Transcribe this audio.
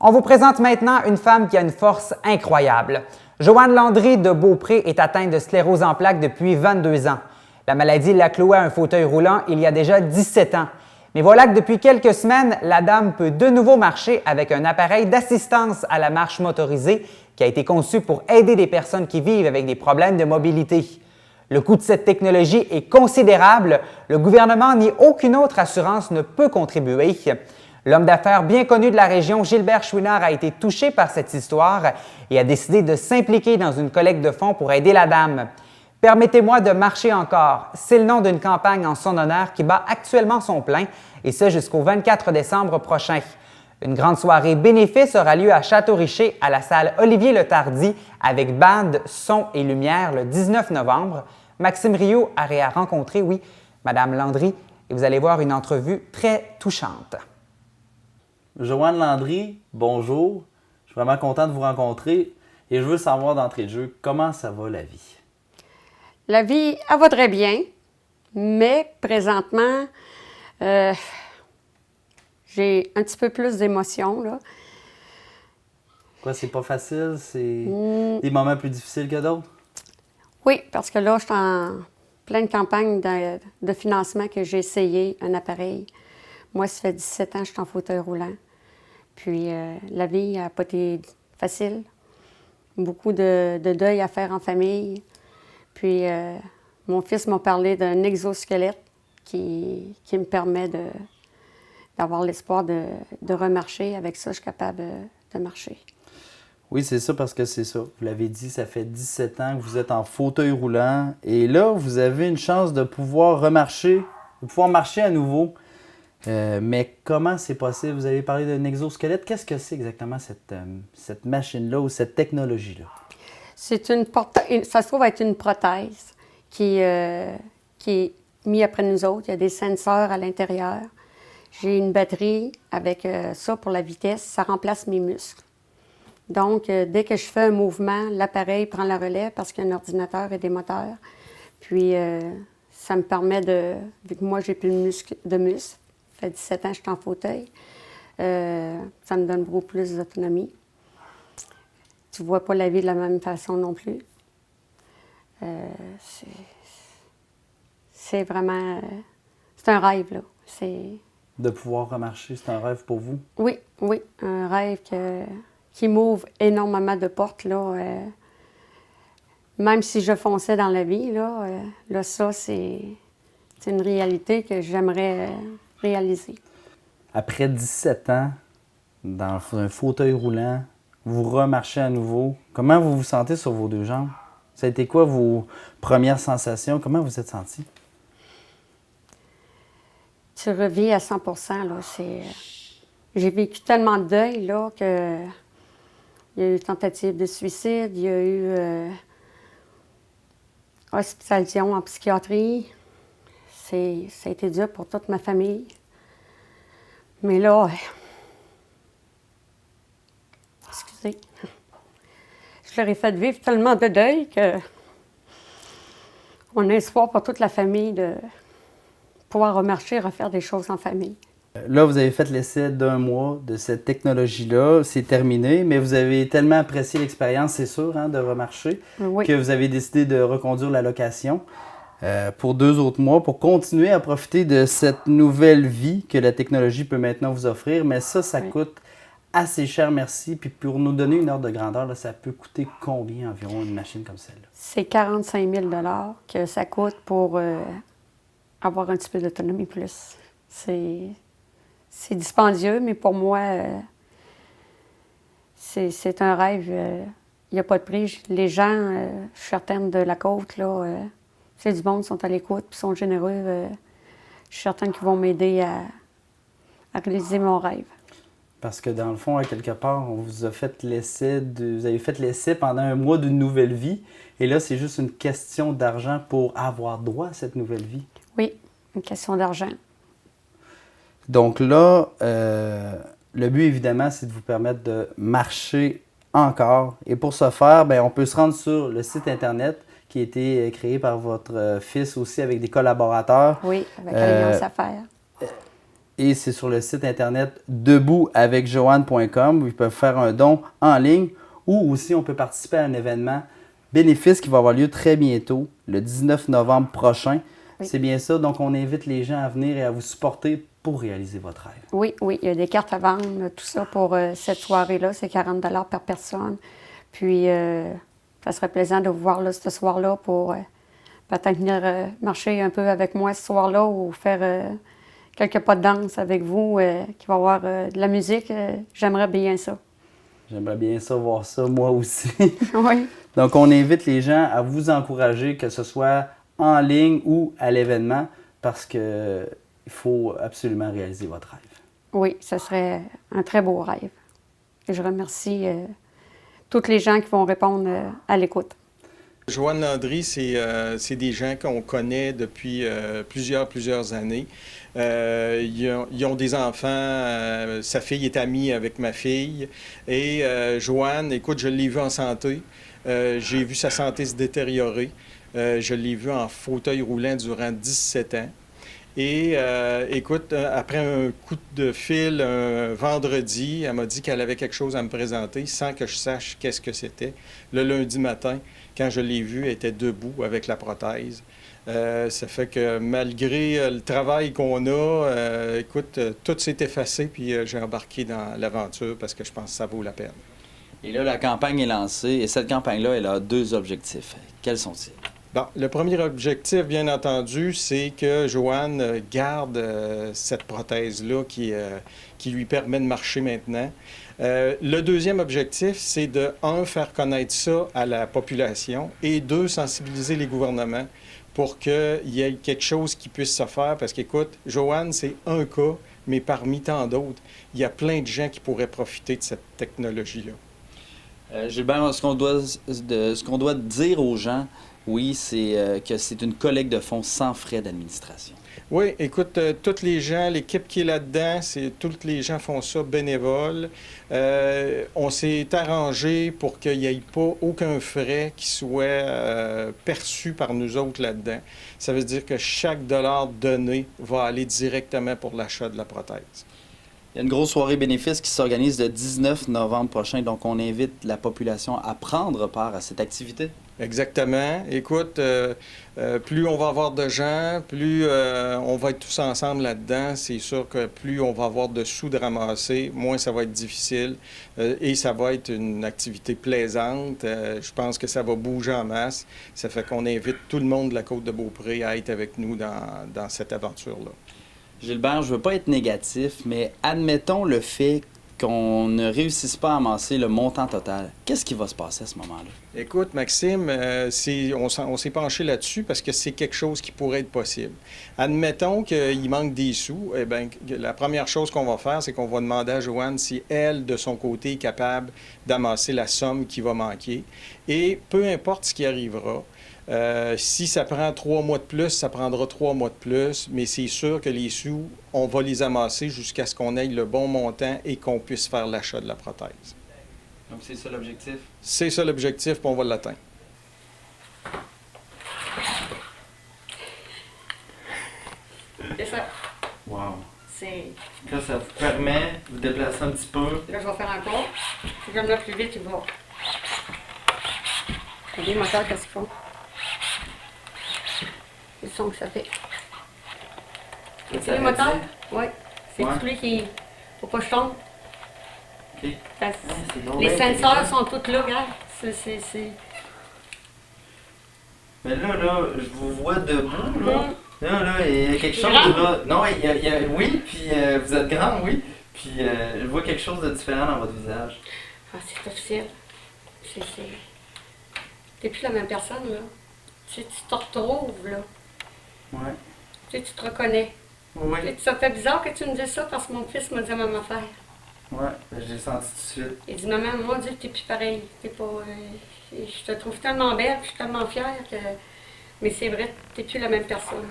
On vous présente maintenant une femme qui a une force incroyable. Joanne Landry de Beaupré est atteinte de sclérose en plaques depuis 22 ans. La maladie l'a clouée à un fauteuil roulant il y a déjà 17 ans. Mais voilà que depuis quelques semaines, la dame peut de nouveau marcher avec un appareil d'assistance à la marche motorisée qui a été conçu pour aider des personnes qui vivent avec des problèmes de mobilité. Le coût de cette technologie est considérable. Le gouvernement ni aucune autre assurance ne peut contribuer. L'homme d'affaires bien connu de la région, Gilbert Chouinard, a été touché par cette histoire et a décidé de s'impliquer dans une collecte de fonds pour aider la dame. Permettez-moi de marcher encore. C'est le nom d'une campagne en son honneur qui bat actuellement son plein, et ce jusqu'au 24 décembre prochain. Une grande soirée bénéfice aura lieu à Château-Richer à la salle Olivier-Letardy avec bande, son et lumière le 19 novembre. Maxime Rio a rencontré, oui, Mme Landry, et vous allez voir une entrevue très touchante. Joanne Landry, bonjour. Je suis vraiment content de vous rencontrer et je veux savoir d'entrée de jeu, comment ça va la vie? La vie, elle va très bien, mais présentement, j'ai un petit peu plus d'émotions, là. Quoi, c'est pas facile? C'est des moments plus difficiles que d'autres? Oui, parce que là, je suis en pleine campagne de financement que j'ai essayé un appareil. Moi, ça fait 17 ans que je suis en fauteuil roulant. Puis la vie n'a pas été facile. Beaucoup de deuil à faire en famille. Puis mon fils m'a parlé d'un exosquelette qui me permet d'avoir l'espoir de remarcher. Avec ça, je suis capable de marcher. Oui, c'est ça, parce que c'est ça. Vous l'avez dit, ça fait 17 ans que vous êtes en fauteuil roulant. Et là, vous avez une chance de pouvoir remarcher, de pouvoir marcher à nouveau. Mais comment c'est possible? Vous avez parlé d'un exosquelette. Qu'est-ce que c'est exactement cette machine-là ou cette technologie-là? C'est ça se trouve être une prothèse qui est mise après nous autres. Il y a des senseurs à l'intérieur. J'ai une batterie avec ça pour la vitesse. Ça remplace mes muscles. Donc, dès que je fais un mouvement, l'appareil prend la relève parce qu'il y a un ordinateur et des moteurs. Puis, ça me permet vu que moi, j'ai plus de muscles, ça fait 17 ans que je suis en fauteuil, ça me donne beaucoup plus d'autonomie. Tu ne vois pas la vie de la même façon non plus. C'est vraiment... c'est un rêve, là. De pouvoir remarcher, c'est un rêve pour vous? Oui, un rêve qui m'ouvre énormément de portes, là. Même si je fonçais dans la vie, là ça, c'est une réalité que j'aimerais réaliser. Après 17 ans, dans un fauteuil roulant, vous remarchez à nouveau. Comment vous vous sentez sur vos deux jambes? Ça a été quoi vos premières sensations? Comment vous êtes senti? Tu revis à 100 %, là. J'ai vécu tellement de deuil, là, que... Il y a eu tentative de suicide, il y a eu hospitalisation en psychiatrie. Ça a été dur pour toute ma famille. Mais là, excusez, je leur ai fait vivre tellement de deuil qu'on a espoir pour toute la famille de pouvoir remarcher, refaire des choses en famille. Là, vous avez fait l'essai d'un mois de cette technologie-là. C'est terminé, mais vous avez tellement apprécié l'expérience, c'est sûr, de remarcher, oui, que vous avez décidé de reconduire la location pour 2 autres mois pour continuer à profiter de cette nouvelle vie que la technologie peut maintenant vous offrir. Mais ça oui, coûte assez cher, merci. Puis pour nous donner une ordre de grandeur, là, ça peut coûter combien environ une machine comme celle-là? C'est 45 000 $ que ça coûte pour avoir un petit peu d'autonomie plus. C'est dispendieux, mais pour moi, c'est un rêve. Il n'y a pas de prix. Les gens, je suis certaine de la côte, là, c'est du monde, sont à l'écoute, puis sont généreux. Je suis certaine qu'ils vont m'aider à réaliser mon rêve. Parce que dans le fond, à quelque part, on vous a fait l'essai vous avez fait l'essai pendant un mois d'une nouvelle vie. Et là, c'est juste une question d'argent pour avoir droit à cette nouvelle vie. Oui, une question d'argent. Donc là, le but, évidemment, c'est de vous permettre de marcher encore. Et pour ce faire, on peut se rendre sur le site Internet qui a été créé par votre fils aussi avec des collaborateurs. Oui, avec Alliance Affaires. et c'est sur le site internet deboutavecjoanne.com où ils peuvent faire un don en ligne ou aussi on peut participer à un événement bénéfice qui va avoir lieu très bientôt, le 19 novembre prochain. Oui. C'est bien ça, donc on invite les gens à venir et à vous supporter pour réaliser votre rêve. Oui, oui, il y a des cartes à vendre, tout ça pour cette soirée-là, c'est 40 $ par personne. Puis, ça serait plaisant de vous voir là, ce soir-là pour peut-être venir marcher un peu avec moi ce soir-là ou faire quelques pas de danse avec vous, qui va y avoir de la musique. J'aimerais bien ça. J'aimerais bien ça voir ça, moi aussi. Oui. Donc, on invite les gens à vous encourager, que ce soit en ligne ou à l'événement, parce qu'il faut absolument réaliser votre rêve. Oui, ce serait un très beau rêve. Et je remercie toutes les gens qui vont répondre à l'écoute. Joanne Landry, c'est des gens qu'on connaît depuis plusieurs années. Ils ont des enfants, sa fille est amie avec ma fille. Et Joanne, écoute, je l'ai vue en santé. J'ai vu sa santé se détériorer. Je l'ai vue en fauteuil roulant durant 17 ans. Et écoute, après un coup de fil un vendredi, elle m'a dit qu'elle avait quelque chose à me présenter sans que je sache qu'est-ce que c'était. Le lundi matin, quand je l'ai vue, elle était debout avec la prothèse. Ça fait que malgré le travail qu'on a, écoute, tout s'est effacé, puis j'ai embarqué dans l'aventure parce que je pense que ça vaut la peine. Et là, la campagne est lancée et cette campagne-là, elle a 2 objectifs. Quels sont-ils? Bon, le premier objectif, bien entendu, c'est que Joanne garde cette prothèse-là qui lui permet de marcher maintenant. Le deuxième objectif, c'est de, un, faire connaître ça à la population et deux, sensibiliser les gouvernements pour qu'il y ait quelque chose qui puisse se faire. Parce qu'écoute, Joanne, c'est un cas, mais parmi tant d'autres, il y a plein de gens qui pourraient profiter de cette technologie-là. Gilbert, ce qu'on doit dire aux gens, oui, c'est que c'est une collecte de fonds sans frais d'administration. Oui, écoute, tous les gens, l'équipe qui est là-dedans, tous les gens font ça bénévole. On s'est arrangé pour qu'il n'y ait pas aucun frais qui soit perçu par nous autres là-dedans. Ça veut dire que chaque dollar donné va aller directement pour l'achat de la prothèse. Il y a une grosse soirée bénéfice qui s'organise le 19 novembre prochain, donc on invite la population à prendre part à cette activité. Exactement. Écoute, plus on va avoir de gens, plus on va être tous ensemble là-dedans. C'est sûr que plus on va avoir de sous de ramasser, moins ça va être difficile et ça va être une activité plaisante. Je pense que ça va bouger en masse. Ça fait qu'on invite tout le monde de la Côte-de-Beaupré à être avec nous dans cette aventure-là. Gilbert, je ne veux pas être négatif, mais admettons le fait qu'on ne réussisse pas à amasser le montant total. Qu'est-ce qui va se passer à ce moment-là? Écoute, Maxime, on s'est penché là-dessus parce que c'est quelque chose qui pourrait être possible. Admettons qu'il manque des sous, eh bien, la première chose qu'on va faire, c'est qu'on va demander à Joanne si elle, de son côté, est capable d'amasser la somme qui va manquer. Et peu importe ce qui arrivera, si ça prend 3 mois de plus, ça prendra 3 mois de plus, mais c'est sûr que les sous, on va les amasser jusqu'à ce qu'on ait le bon montant et qu'on puisse faire l'achat de la prothèse. Donc c'est ça l'objectif? C'est ça l'objectif, puis on va l'atteindre. C'est ça. Wow! C'est... Là, ça vous permet de vous déplacer un petit peu. Là, je vais faire un tour. Si j'aime là plus vite, il va. Les moteurs, qu'est-ce qu'ils font? Le son que ça fait. C'est les moteurs? Oui. C'est celui qui... Faut pas que je tombe. OK. Les senseurs sont tous là, regarde. Mais là, je vous vois debout, là. Là, il y a quelque chose, Grande? là. Non, oui, puis vous êtes grande, oui. Puis je vois quelque chose de différent dans votre visage. Ah, c'est officiel. T'es plus la même personne, là. Tu te retrouves, là. Ouais. Tu te reconnais. Oui. Ça fait bizarre que tu me dises ça parce que mon fils m'a dit la même affaire. Ouais, j'ai senti tout de suite. Il dit, maman, mon Dieu, t'es plus pareil. T'es pas. Je te trouve tellement belle, je suis tellement fière que. Mais c'est vrai, t'es plus la même personne.